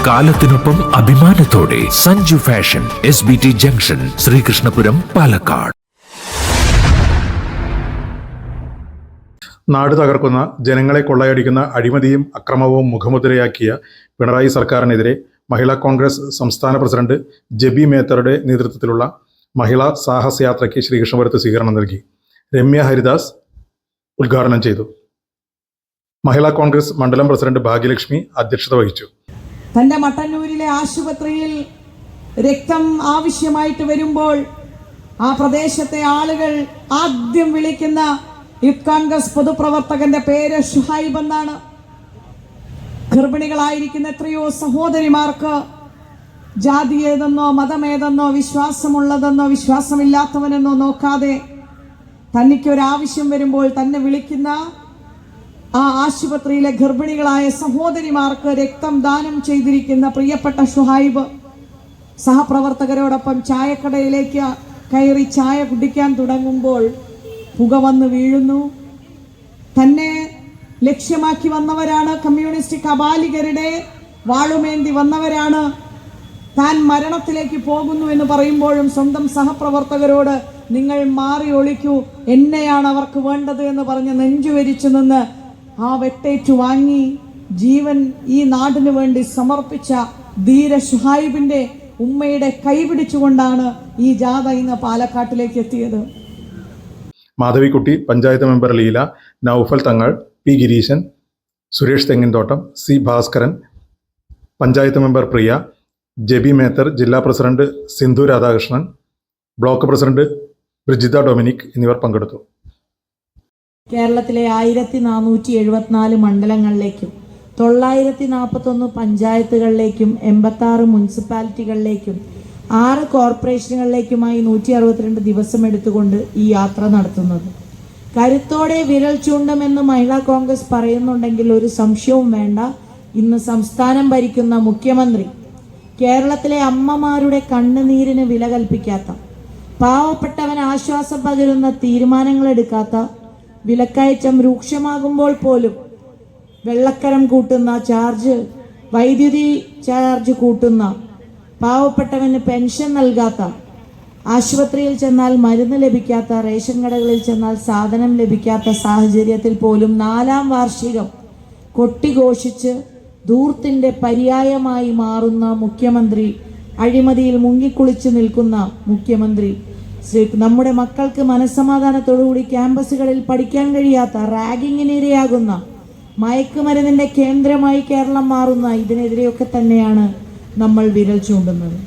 കാലത്തിനൊപ്പം അഭിമാനത്തോടെ Sanju fashion, SBT junction, Sreekrishnapuram, Palakkad. നാട് തകർക്കുന്ന, ജനങ്ങളെ കൊള്ളയടിക്കുന്ന അഴിമതിയും അക്രമവും മുഖമുദ്രയാക്കിയ പിണറായി സർക്കാരിനെതിരെ മഹിളാ കോൺഗ്രസ് സംസ്ഥാന പ്രസിഡന്റ് ജെബി മേത്തറുടെ നേതൃത്വത്തിലുള്ള മഹിളാ സാഹസ് യാത്രയ്ക്ക് ശ്രീകൃഷ്ണപുരത്ത് സ്വീകരണം നൽകി. രമ്യ ഹരിദാസ് ഉദ്ഘാടനം ചെയ്തു. മഹിളാ കോൺഗ്രസ് മണ്ഡലം പ്രസിഡന്റ് ഭാഗ്യലക്ഷ്മി അധ്യക്ഷത വഹിച്ചു. തന്റെ മട്ടന്നൂരിലെ ആശുപത്രിയിൽ രക്തം ആവശ്യമായിട്ട് വരുമ്പോൾ ആ പ്രദേശത്തെ ആളുകൾ ആദ്യം വിളിക്കുന്ന യൂത്ത് കോൺഗ്രസ് പൊതുപ്രവർത്തകന്റെ പേര് ഷുഹൈബ് എന്നാണ്. ഗർഭിണികളായിരിക്കുന്ന എത്രയോ സഹോദരിമാർക്ക് ജാതിയേതെന്നോ മതമേതെന്നോ വിശ്വാസമുള്ളതെന്നോ വിശ്വാസമില്ലാത്തവനെന്നോ നോക്കാതെ തനിക്കൊരാവശ്യം വരുമ്പോൾ തന്നെ വിളിക്കുന്ന ആ ആശുപത്രിയിലെ ഗർഭിണികളായ സഹോദരിമാർക്ക് രക്തം ദാനം ചെയ്തിരിക്കുന്ന പ്രിയപ്പെട്ട ഷുഹൈബ് സഹപ്രവർത്തകരോടൊപ്പം ചായക്കടയിലേക്ക് കയറി ചായ കുടിക്കാൻ തുടങ്ങുമ്പോൾ പുക വന്ന് വീഴുന്നു. തന്നെ ലക്ഷ്യമാക്കി വന്നവരാണ്, കമ്മ്യൂണിസ്റ്റ് കബാലികരുടെ വാളുമേന്തി വന്നവരാണ്. താൻ മരണത്തിലേക്ക് പോകുന്നു എന്ന് പറയുമ്പോഴും സ്വന്തം സഹപ്രവർത്തകരോട് നിങ്ങൾ മാറി ഒളിക്കൂ, എന്നെയാണ് അവർക്ക് വേണ്ടത് എന്ന് പറഞ്ഞ് നെഞ്ചുവരിച്ചു നിന്ന് ആ വെട്ടേറ്റു വാങ്ങി ജീവൻ ഈ നാടിനു വേണ്ടി സമർപ്പിച്ച ധീര ഷുഹൈബിന്റെ ഉമ്മയുടെ കൈപിടിച്ചുകൊണ്ടാണ് ഈ ജാഥ ഇന്ന് പാലക്കാട്ടിലേക്ക് എത്തിയത്. മാധവിക്കുട്ടി, പഞ്ചായത്ത് മെമ്പർ ലീല, നൌഫൽ തങ്ങൾ, P Gireesan, Suresh തെങ്ങിൻതോട്ടം, C Bhaskaran, panchayat member പ്രിയ, ജെബി മേത്തർ, ജില്ലാ president Sindhu Radhakrishnan, block president Brijitha Dominic എന്നിവർ പങ്കെടുത്തു. കേരളത്തിലെ 1474 മണ്ഡലങ്ങളിലേക്കും 941 പഞ്ചായത്തുകളിലേക്കും 86 മുനിസിപ്പാലിറ്റികളിലേക്കും 6 കോർപ്പറേഷനുകളിലേക്കുമായി 162 ദിവസം എടുത്തുകൊണ്ട് ഈ യാത്ര നടത്തുന്നത്. കരുത്തോടെ വിരൽ ചൂണ്ടുമെന്ന് മഹിളാ കോൺഗ്രസ് പറയുന്നുണ്ടെങ്കിൽ ഒരു സംശയവും വേണ്ട. ഇന്ന് സംസ്ഥാനം ഭരിക്കുന്ന മുഖ്യമന്ത്രി കേരളത്തിലെ അമ്മമാരുടെ കണ്ണുനീരിന് വില കൽപ്പിക്കാത്ത, പാവപ്പെട്ടവന് ആശ്വാസം പകരുന്ന തീരുമാനങ്ങൾ എടുക്കാത്ത, വിലക്കയറ്റം രൂക്ഷമാകുമ്പോൾ പോലും വെള്ളക്കരം കൂട്ടുന്ന ചാർജ്, വൈദ്യുതി ചാർജ് കൂട്ടുന്ന, പാവപ്പെട്ടവന് പെൻഷൻ നൽകാത്ത, ആശുപത്രിയിൽ ചെന്നാൽ മരുന്ന് ലഭിക്കാത്ത, റേഷൻ കടകളിൽ ചെന്നാൽ സാധനം ലഭിക്കാത്ത സാഹചര്യത്തിൽ പോലും 4ാം വാർഷികം കൊട്ടിഘോഷിച്ച് ധൂർത്തിന്റെ പര്യായമായി മാറുന്ന മുഖ്യമന്ത്രി, അഴിമതിയിൽ മുങ്ങിക്കുളിച്ചു നിൽക്കുന്ന മുഖ്യമന്ത്രി, നമ്മുടെ മക്കൾക്ക് മനസ്സമാധാനത്തോടുകൂടി ക്യാമ്പസുകളിൽ പഠിക്കാൻ കഴിയാത്ത, റാഗിങ്ങിനിരയാകുന്ന, മയക്കുമരുന്നിന്റെ കേന്ദ്രമായി കേരളം മാറുന്ന ഇതിനെതിരെയൊക്കെ തന്നെയാണ് നമ്മൾ വിരൽ ചൂണ്ടുന്നത്.